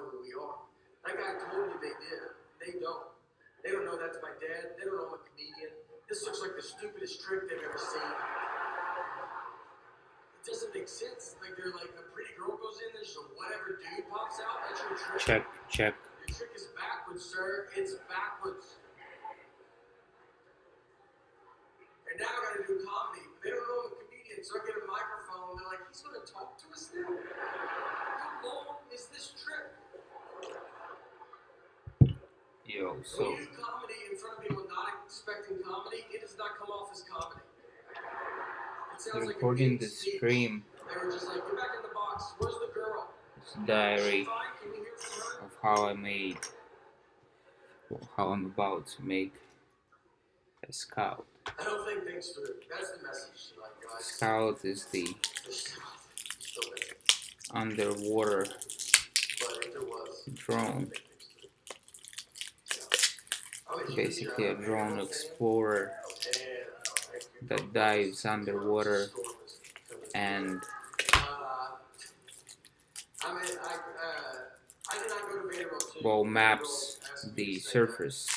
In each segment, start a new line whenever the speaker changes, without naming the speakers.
know who we are. That guy told me they did. They don't. They don't know that's my dad. They don't know I'm a comedian. This looks like the stupidest trick they've ever seen. It doesn't make sense. Like they're like a pretty girl goes in, there's a whatever dude pops out. That's your trick.
Check.
Your trick is backwards, sir. It's backwards. And now I gotta do comedy. They don't know I'm a comedian, so I get a microphone. They're like, he's gonna talk to us now. How long is this trick?
Yo,
When
so
you do comedy in front of people not expecting comedy, it does not come off as comedy. It sounds like
recording the stream,
they were just like, get back in the box. Where's the girl?
this diary
Fine, can we hear from her?
of how I'm about to make a scout.
I don't think things through. That's the message, like guys.
Scout is the
Still there.
underwater
But if there was,
drone,
yeah.
basically a drone explorer that dives underwater and well maps the surface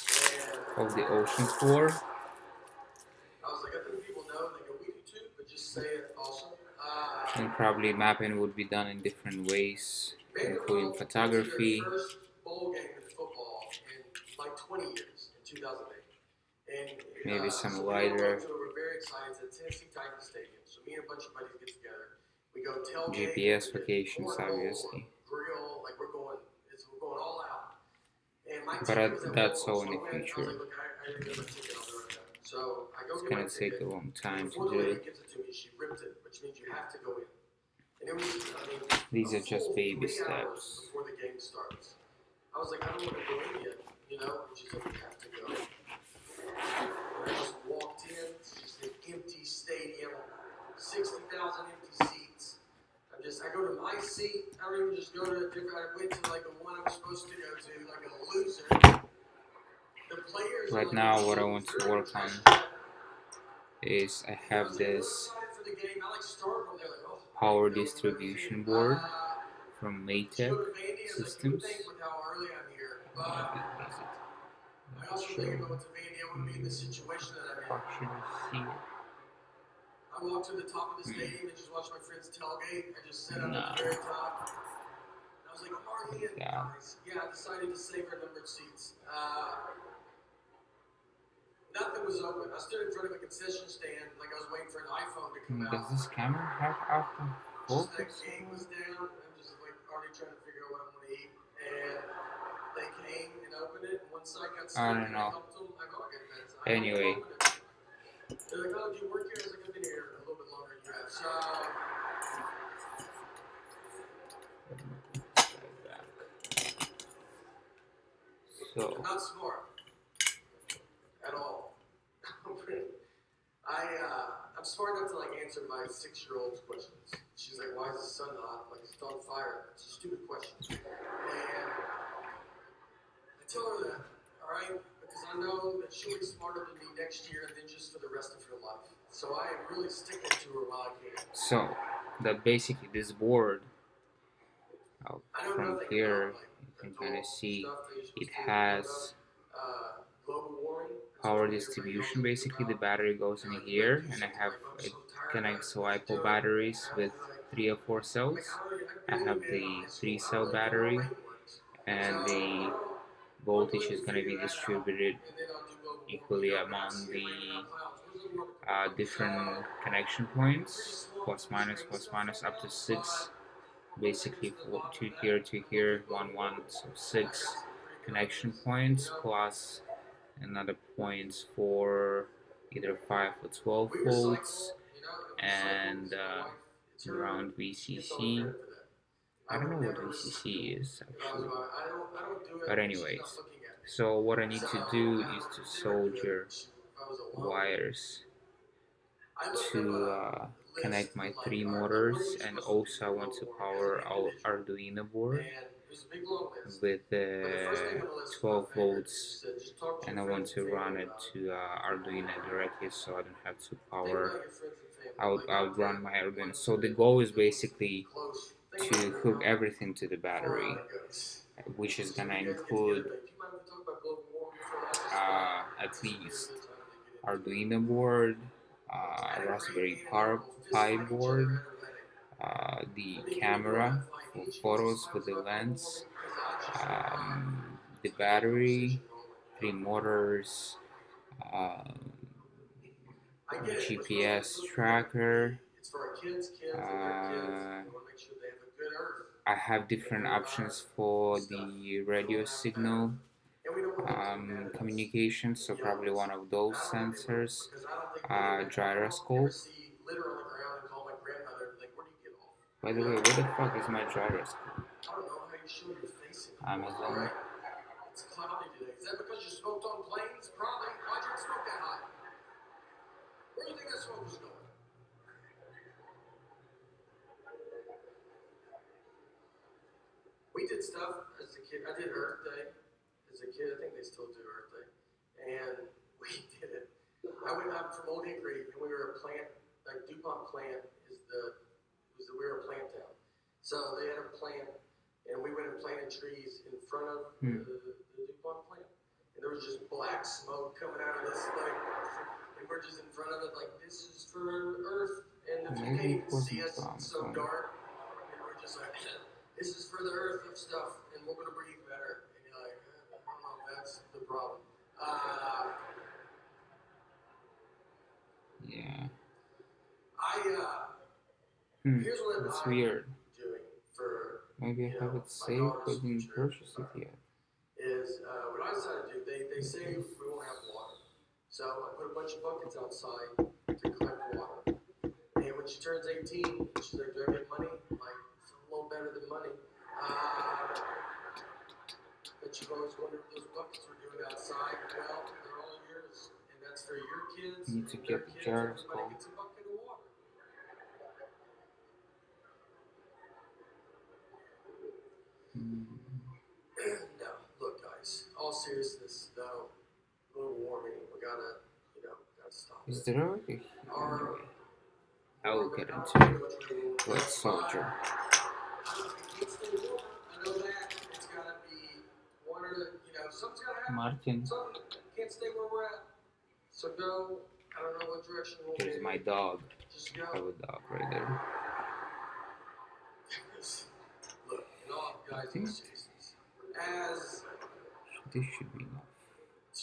of the ocean floor, and probably mapping would be done in different ways, including photography, maybe some LiDAR, GPS locations, obviously. But that's all in the future. It's gonna take a long time to do it. These are just baby steps.
I was like, I don't want to go in yet, you know? And she's like, you have to go. And I just walked in, it's just an empty stadium, 60,000 empty seats. I go to my seat, I don't even just go to a different, I went to like the one I'm supposed to go to, like a loser. The players
Right now, what I want to work on is I have this power distribution board from Maytech Systems.
I also think if I went to Vandy, I wouldn't be in the situation that I'm in. I walked to the top of the stadium and just watched my friends tailgate. I just sat up at the very top. And I was like, I'm already in, guys. Yeah, I decided to save our numbered seats. Nothing was open. I stood in front of a concession stand like I was waiting for an iPhone to come out.
Does this camera have autofocus?
That gate was down. I'm just like already trying to figure out what I'm going to eat. And they came and opened it. And once I got
I don't know. Anyway.
They're like, oh, do you work here? I was like, I've been here a little bit longer than you have. So. Not smart. At all. I'm smart enough to like answer my 6-year-old's questions. She's like, why is the sun hot? I'm like, it's on fire. It's a stupid question. And I tell her that, alright? Because I know that she'll be smarter than me next year and then just for the rest of her life. So I am really sticking to her while I can.
So, that basically this board, from here, you can kind of see it has power distribution. Basically, the battery goes in here, and it connects to LiPo batteries with 3 or 4 cells. I have the 3-cell battery, and the voltage is going to be distributed equally among the different connection points, plus minus up to 6. Basically, 2 here, 1, 1, so 6 connection points plus another points for either 5 or 12 volts and around VCC. I don't know what VCC is actually, but anyways, so what I need to do is to solder wires to connect my 3 motors, and also I want to power our Arduino board with 12 volts, and I want to run it to Arduino directly, so I don't have to power. I would run my Arduino. So the goal is basically to hook everything to the battery, which is gonna
You guys get
include
together, but if you mind if we talk about global warming for a while?
at
This is a really
least
good time to get into it.
Arduino board,
I had a great
Raspberry
meeting
Pi
and we'll fist fight each
board,
other at a wedding.
the
But they can't go
camera
out and fight.
for
Each
photos
fight
with the
about global
lens,
warming because I just
the
so
battery,
conversation
3
rolling,
motors,
I get it. What's
GPS
wrong with
tracker.
it's for our kids and their kids. We want to make sure they have a good earth.
I have different options for the radio signal
And we don't want to
communication, so probably one of those sensors, gyroscope.
see litter on the ground and call my grandmother like, where do you get off?
By the way, where the fuck is my gyroscope?
I don't know how you show your face in
Amazon.
Right? It's cloudy today. Is that because you smoked on planes? Probably. Why'd you smoke that high? Where do you think that smoke was going? We did stuff as a kid. I did Earth Day as a kid. I think they still do Earth Day. And we did it. I'm from Old Hickory, and we were a plant, like DuPont plant we were a plant town. So they had a plant, and we went and planted trees in front of the DuPont plant. And there was just black smoke coming out of this, like, and we're just in front of it, like, this is for Earth. And if you can't even see us, it's so dark. And we're just like, this is for the Earth and stuff, and we're gonna breathe better. And you're like, I don't know if that's the problem.
Yeah.
Here's what
That's
I'm
weird.
doing for
Maybe I have it saved, but didn't purchase it yet.
Is what I decided to do. They say we won't have water, so I put a bunch of buckets outside to collect water. And when she turns 18, she's like, "Do I get money?" I'm like, it's a little better than money. But you've always wondered what those buckets were doing outside. Well, they're all yours, and that's for your kids.
You need to get the jars
Everybody
going.
gets a bucket of water. No, look, guys. All seriousness, though, global warming. We gotta stop.
Is there like a anyway? I will get into it. Red Soldier.
It's the war. I know that. It's gotta be one or something's gotta happen.
Martin.
Something can't stay where we're at. So go. I don't know what direction we'll
Here's my dog.
Just
I have
go.
a dog right there.
Look, in all guys, as
This should be enough.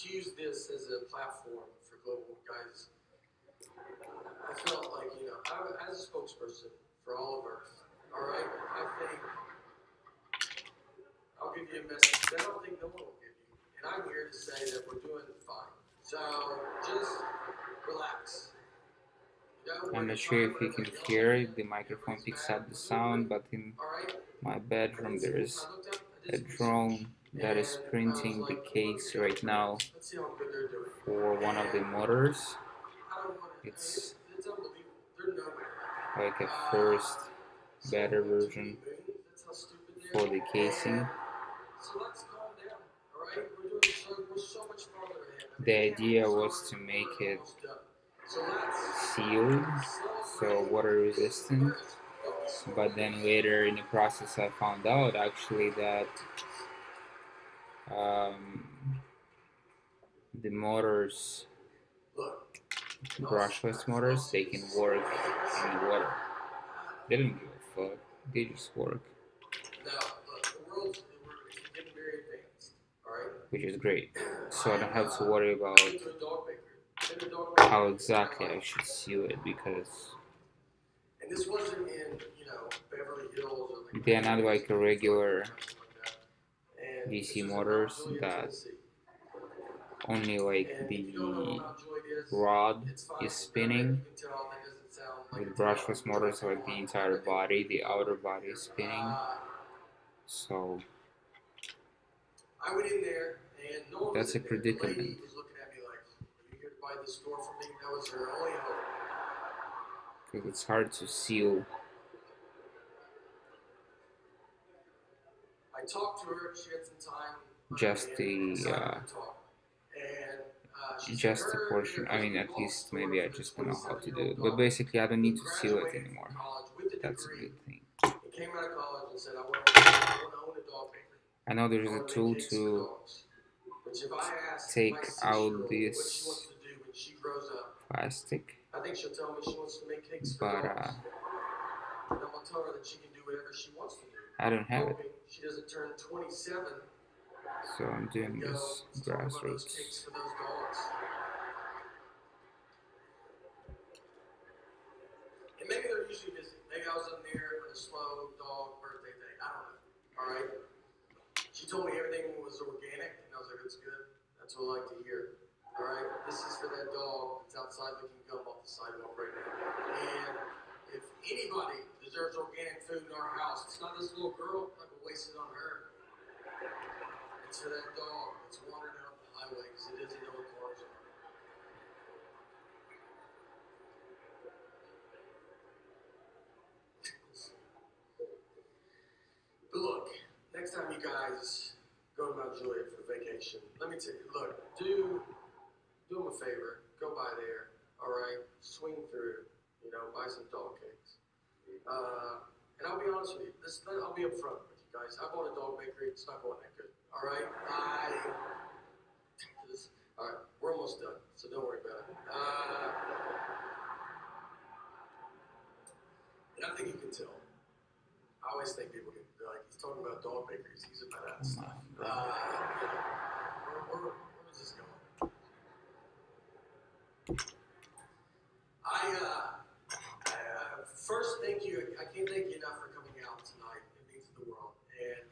to use this as a platform for global guys. I felt like, as a spokesperson for all of Earth, all right, I think I'll give you a message that I don't think no one will give you. And I'm here to say that we're doing fine. So just relax.
I'm not sure if you can hear it. The microphone picks up the sound, but in my bedroom there is a drone that is printing the case right now for one of the motors. It's like a first better version for the casing. The idea was to make it sealed, so water resistant, but then later in the process I found out actually that the motors, brushless motors, they can work in the water. They don't give a fuck, they just work, which is great. So I don't have to worry about how exactly I should seal it, because they are not like a regular DC motors that only like the rod is spinning. With brushless motors, like the entire body, the outer body is spinning. So that's a predicament. Because it's hard to seal.
I talked to her. She had some time.
Just the portion. I mean, at least maybe I just don't know how to do it. But basically, I don't need to seal it anymore. That's a good thing.
He came out of college and said, I want to own a dog bakery.
I know there's
I
a
want to
tool
make cakes for
to
dogs. Which if I ask my
take out
6-year-old what she
this
wants to do when she grows up,
plastic,
I think she'll tell me she wants to make cakes for
but
dogs. And I'm gonna tell her that she can do whatever she wants to do.
I don't have it.
Hoping she doesn't turn 27
So I'm
and
doing
go,
this
let's talk about those
grassroots.
cakes for those dogs. And maybe they're usually busy. Maybe I was in there on a slow dog birthday thing. I don't know. All right. She told me everything was organic, and I was like, that's good. That's what I like to hear. All right. This is for that dog that's outside licking gum off the sidewalk right now. And if anybody deserves organic food in our house, it's not this little girl. I'm gonna waste it on her. It's for that dog that's wandering out the highway because it doesn't know what cars are. But look, next time you guys go to Mount Juliet for vacation, let me tell you, look, do them a favor, go by there, all right, swing through, buy some dog cakes. And I'll be honest with you, I'll be upfront with you guys. I bought a dog bakery, it's not going that good, all right? All right, we're almost done, so don't worry about it. And I think you can tell. I always think people can be like, he's talking about dog bakeries. He's about that stuff. Where was this going? First, thank you. I can't thank you enough for coming out tonight. It means the world. And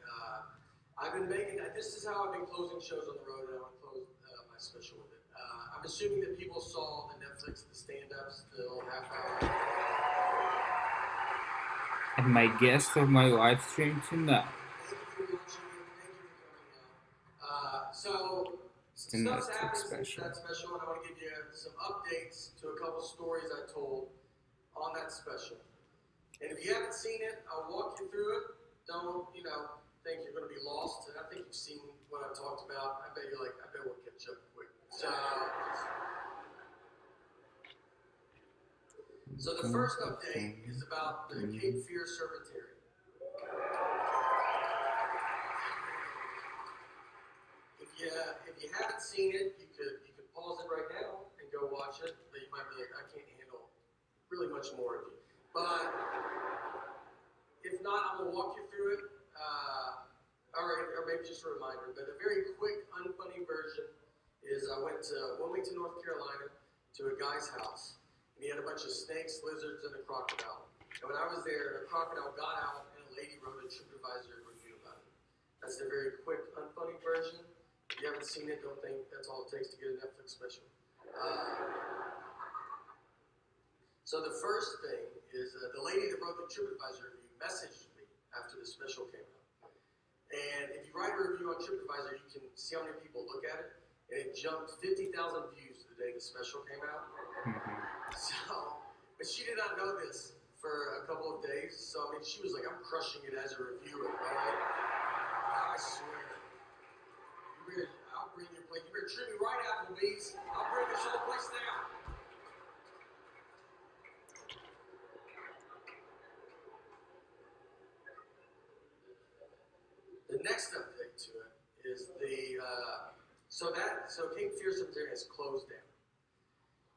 I've been this is how I've been closing shows on the road, and I want to close my special with it. I'm assuming that people saw the Netflix, the stand-ups, the little half hour.
And my guest of my live stream tonight.
Thank you for watching it. Thank you for coming out. So,
It's the
stuff's
Netflix
happened since
special.
that special, and I want to give you some updates to a couple stories I told on that special. And if you haven't seen it, I'll walk you through it. Don't, think you're going to be lost. And I think you've seen what I've talked about. I bet you're like, I bet we'll catch up quick. So the first update is about the Cape Fear Cemetery. If you haven't seen it, you could pause it right now and go watch it. But you might be like, I can't handle really much more of you. But if not, I'm gonna walk you through it. Or maybe just a reminder. But a very quick, unfunny version is I went to Wilmington, North Carolina, to a guy's house. And he had a bunch of snakes, lizards, and a crocodile. And when I was there, a crocodile got out, and a lady wrote a TripAdvisor review about it. That's the very quick, unfunny version. If you haven't seen it, don't think that's all it takes to get a Netflix special. So the first thing is the lady that wrote the TripAdvisor review messaged me after the special came out. And if you write a review on TripAdvisor, you can see how many people look at it. And it jumped 50,000 views the day the special came out. So, but she did not know this for a couple of days. So, I mean, she was like, I'm crushing it as a reviewer, all right? I swear. I'll bring your plate. You better treat me right, Applebee's. I'll bring this whole place down. The next update to it is so Cape Fear Cemetery has closed down.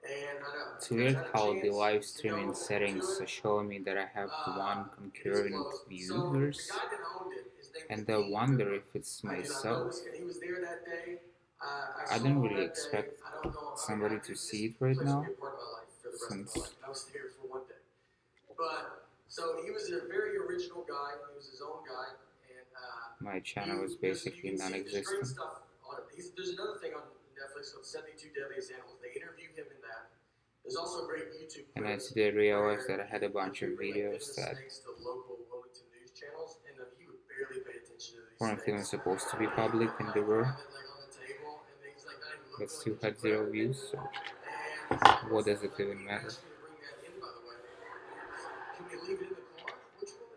And I know
It's weird how the live streaming settings are showing me that I have one concurrent users, and I wonder if it's myself. I don't really expect somebody to see it right now, since
I was there for one day. But so he was a very original guy. He was his own guy, and
my channel is basically non-existent.
There's another thing on Netflix called 72 Deadliest Animals. They interview him in that. There's also a great YouTube clip.
And I today realized that I had a bunch of videos that
local Wilmington news channels, and he would barely pay attention to these
weren't even supposed to be public, and they were, but still had 0 views, so what does it even matter?
Can we leave it in the car? Which one?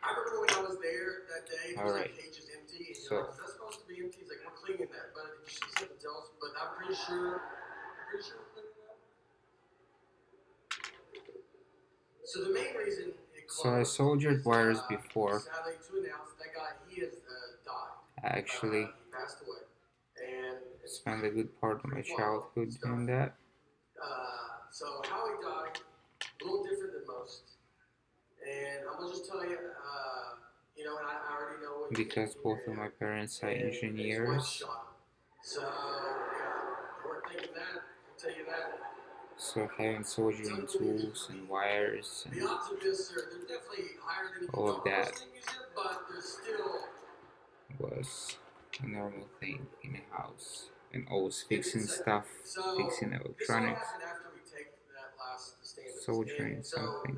I remember when I was there that day, it was like cages empty, and you're like, is that supposed to be empty? He's like, we're cleaning that, but did you see something else? But I'm pretty sure we're cleaning that. So the main reason it
So I soldiered wires before.
Sadly, to announce that guy, he has died.
Actually,
He passed away, and
spent a good part of my childhood doing that.
So how he died, a little different than most. And I'm gonna just tell you, you know, and I already know what
because both of my parents are engineers.
So yeah, weren't thinking that. I'll tell you that.
So having soldering tools and wires and
The odds of this are they're definitely higher than you
all of that
but there's still
was a normal thing in a house. And always fixing stuff, fixing electronics, soldering something.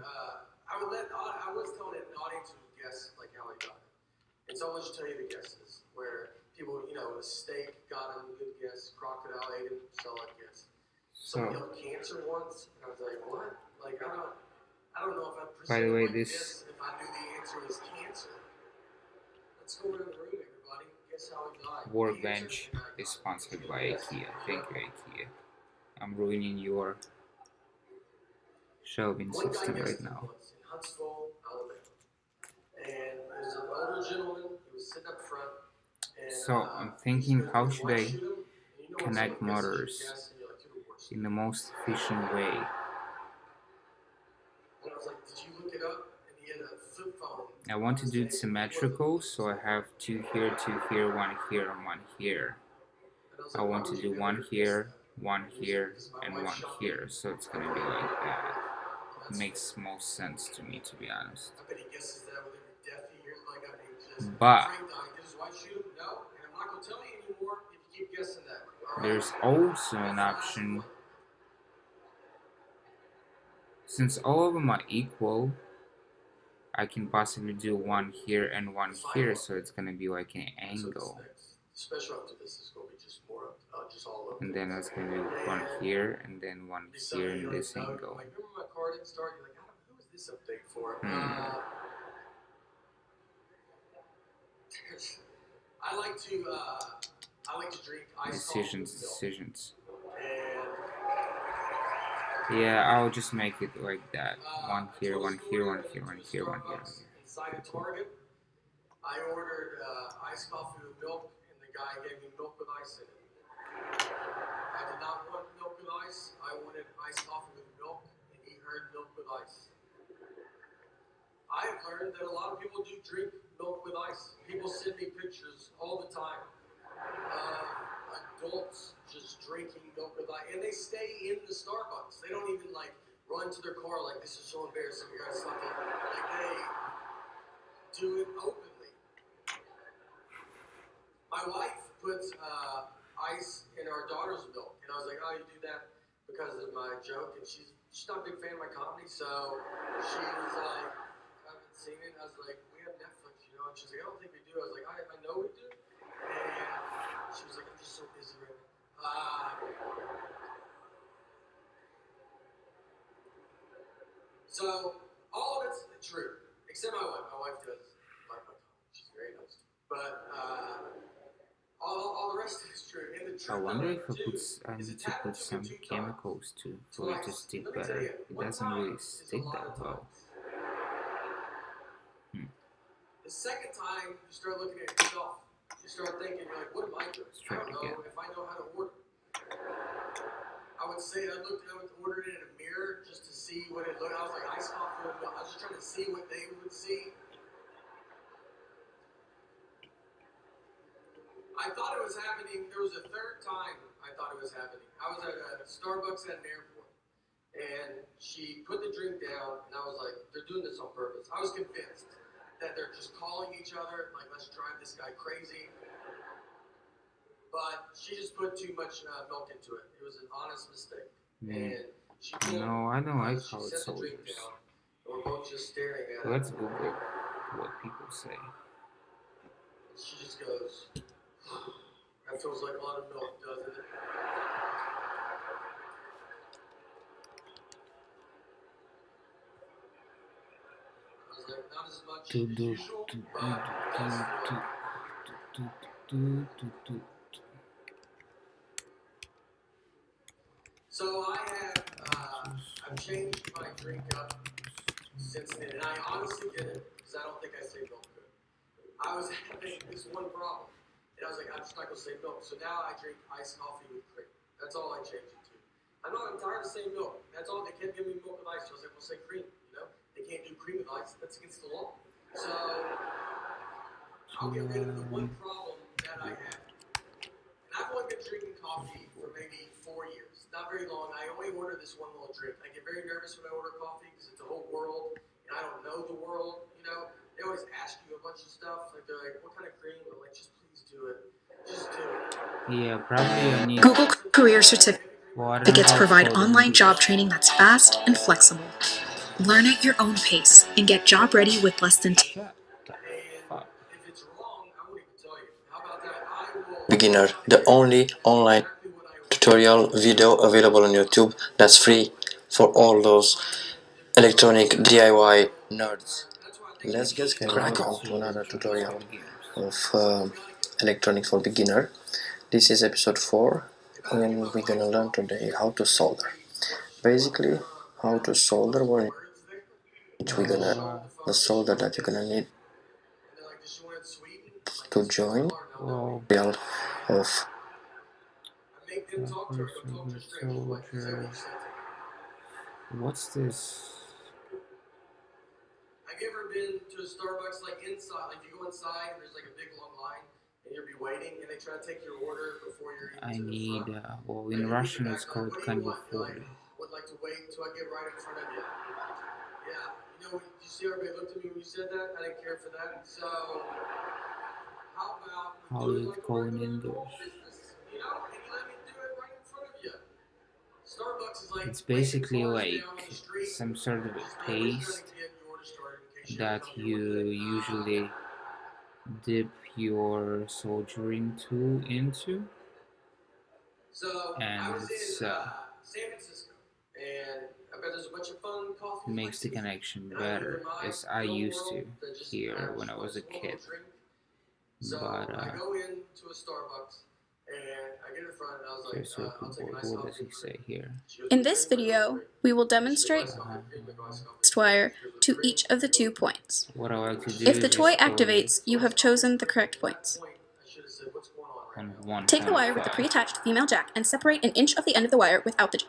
I was telling an audience who guess like how I got it. And so I'll just tell you the guesses where people, you know, a steak got him, good guess, crocodile ate him, solid guess. Somebody else cancer once, and I was like, what? Like I don't know if I
by the way,
like
this
if I knew the answer was cancer. Let's go around the room, everybody. Guess how he died.
workbench is sponsored by IKEA. Thank you, IKEA. I'm ruining your shelving system right now.
In Huntsville, Alabama. And it was an older gentleman. He was sitting up front. And,
so I'm thinking, how should I connect motors in the most efficient way?
And I was like, did you look it up? And he had a flip phone.
I want to do it symmetrical, so I have two here, one here, and one here. I want to do one here, and one here, so it's gonna be like that. It makes most sense to me, to be honest. But there's also an option, since all of them are equal, I can possibly do one here and one here, so it's gonna be like an angle. And then that's gonna be one here and then one here in this angle.
I like to drink
decisions. Yeah, I'll just make it like that. One here, one here, one here, one here, one here.
Inside of Target, I ordered iced coffee with milk, and the guy gave me milk with ice in it. I did not want milk with ice. I wanted iced coffee with milk, and he heard milk with ice. I have learned that a lot of people do drink milk with ice. People send me pictures all the time of adults just drinking milk with ice, and they stay in the Starbucks. They don't even like run to their car like, this is so embarrassing. You gotta stop it. Like they do it openly. My wife puts ice in our daughter's milk, and I was like, oh, you do that because of my joke, and she's not a big fan of my comedy, so she was like, I haven't seen it. I was like, we have Netflix, you know, and she's like, I don't think we do. I was like, I know we do, and she was like, I'm just so busy right now. So all of it's true, except my wife. My wife does like my comedy. She's very nice. But all the rest of it is true. And the truth
I wonder if I
is
need to put some chemicals too for it to stick better. It doesn't really stick that well.
The second time you start looking at yourself, you start thinking, you're like, what am I doing? I don't know if I know how to order. I would say I ordered it in a mirror just to see what it looked. I was like, iced coffee. I was just trying to see what they would see. I thought it was happening. There was a third time I thought it was happening. I was at a Starbucks at an airport, and she put the drink down, and I was like, they're doing this on purpose. I was convinced that they're just calling each other, like, let's drive this guy crazy. But she just put too much milk into it. It was an honest mistake. And she
no, I don't like how it solders.
We're both just staring at
Let's Google what people say.
She just goes, that feels like a lot of milk, doesn't it? I was like, not as much as usual, but so I've changed my drink up since then, and I honestly did it because I don't think I saved milk good. I was having this one problem, and I was like, I'm just not gonna save milk. So now I drink iced coffee with cream. That's all I changed it to. I'm tired of saying milk. That's all. They can't give me milk with ice. So I was like, well, say cream. You know, they can't do cream with ice. That's against the law. So I'll get rid of the one problem that I have. And I've only been drinking coffee for maybe 4 years. Not very long. I only order this one little drink. I get very nervous when I order coffee because it's a whole world, and I don't know the world. You know, they always ask you a bunch of stuff. Like they're like, "What kind of cream?" I'm like, "Just please do it. Just do it."
Yeah, probably I need
Google Career Certificates
well, I don't know how it's
provide
called in
online job
English.
training that's fast and flexible. Learn at your own pace and get job ready with less than
Shut the fuck.
If it's wrong, I won't even tell you. How about that? I will.
Beginner, the only online tutorial video available on YouTube that's free for all those electronic DIY nerds. Let's get cracking on to another tutorial of electronics for beginner. This is episode 4 and we're gonna learn today how to solder. Basically, how to solder, we're gonna the solder that you're gonna need to join
Well,
of
soldier. What's this?
Have you ever been to a Starbucks like inside? Like you go inside and there's like a big long line and you'll be waiting and they try to take your order before you're
I
even to the
need,
front.
well, in Russian it's called
What do you want? You're
kandiform.
like, would like to wait until I get right in front of you. Yeah, you know, you see everybody looked at me when you said that? I didn't care for that. So, how about
How
we
is
do
it
it like
called in
regular normal
English?
business? You know, and you let me do it right in front of you. Starbucks is like
It's basically
waiting
like
cars down on the street.
some sort of a
Just always
paste
trying to get your order started in case
that
come
you
here with it.
usually dip your soldering tool into,
So I
and
was
it's
in San Francisco, and I bet there's a bunch of fun coffee
makes the
places.
connection
And I live
better
in my
as I
little
used to
world that just
here
has
when I was a
one little
kid.
drink. So
But
I go into a Starbucks and I get in front and I was like,
just open
I'll take an
board.
iced
What does
coffee
he
with
say
cream.
here?
She goes,
In
"With
this
cream or no
video,
cream?"
we will
She goes,
demonstrate
"Iced coffee with cream." I go, "Iced coffee with
the
cream."
wire
She goes, "With
to
cream?"
each of the
I go,
2 points.
What I like to do
If the
is
toy
just put
activates, you have chosen the correct points.
I should have said, "What's going on right
on
now?"
1.5.
Take the wire with the pre-attached female jack and separate an inch of the end of the wire without the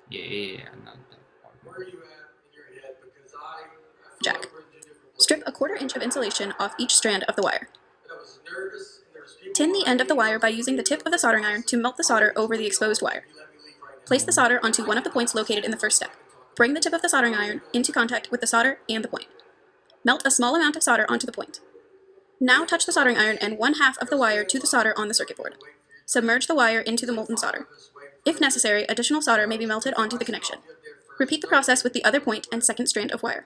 Yeah, not that
Where
part.
are you at in your head? Because I feel
jack.
like we're in two different places.
Strip a 1/4 inch of insulation off each strand of the wire.
And I was nervous, and there was people
Tin the
behind
end of the
me, and I
wire
was
by
like,
using the
"What are you
tip of the
doing?"
soldering iron to melt the solder over the exposed wire.
You let me leave right now.
Place the solder onto one of the points located in the first step. Bring the tip of the soldering iron into contact with the solder and the point. Melt a small amount of solder onto the point. Now touch the soldering iron and 1/2 of the wire to the solder on the circuit board. Submerge the wire into the molten solder. If necessary, additional solder may be melted onto the connection. Repeat the process with the other point and second strand of wire.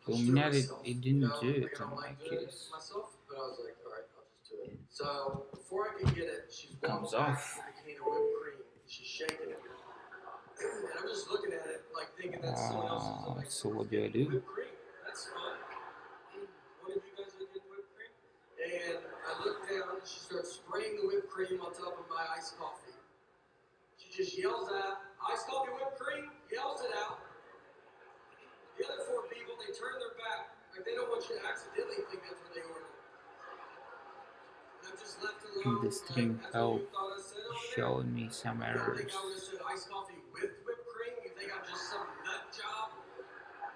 Illuminati, it didn't do it in my case.
Myself, but I was like, all right, I'll just do it. So before I could get it, she's
Comes
walking back
off.
with a can of whipped cream. She's shaking it, and I'm just looking at it, like thinking that someone else is like,
So what do I do?
whipped cream. That's fun. One of you guys are getting whipped cream. And I look down, and she starts spraying the whipped cream on top of my iced coffee. She just yells out, "Iced coffee, whipped cream!" Yells it out. The other 4 people, they turn their back, like they don't want you to accidentally think that's what they ordered. And I'm just left alone.
This didn't
like,
help
you thought I said over there?
showing me some
You don't think
errors.
I would have said iced coffee with whipped cream? You think I'm just some nut job?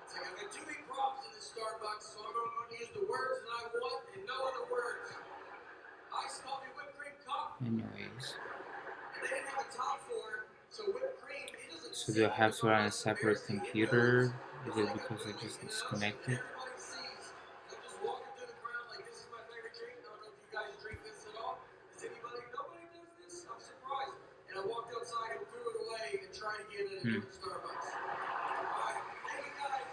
It's like I've got 2 big problems in this Starbucks, so I'm going to use the words that I want and no other words. Iced coffee, whipped cream, cup.
Anyways,
And they didn't have a top for it, so whipped cream, it doesn't
so do I have to run a separate computer? Is it because I just disconnected?
everybody sees. I'm just walking through the crowd like this is my favorite drink. I don't know if you guys drink this at all. Does anybody? Nobody does this? I'm surprised. And I walked outside and threw it away and tried to get it at a different Starbucks. Alright, thank you guys.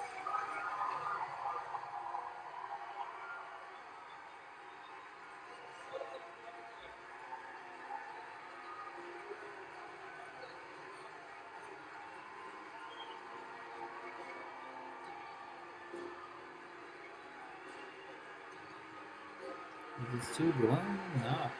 Is it still going? No.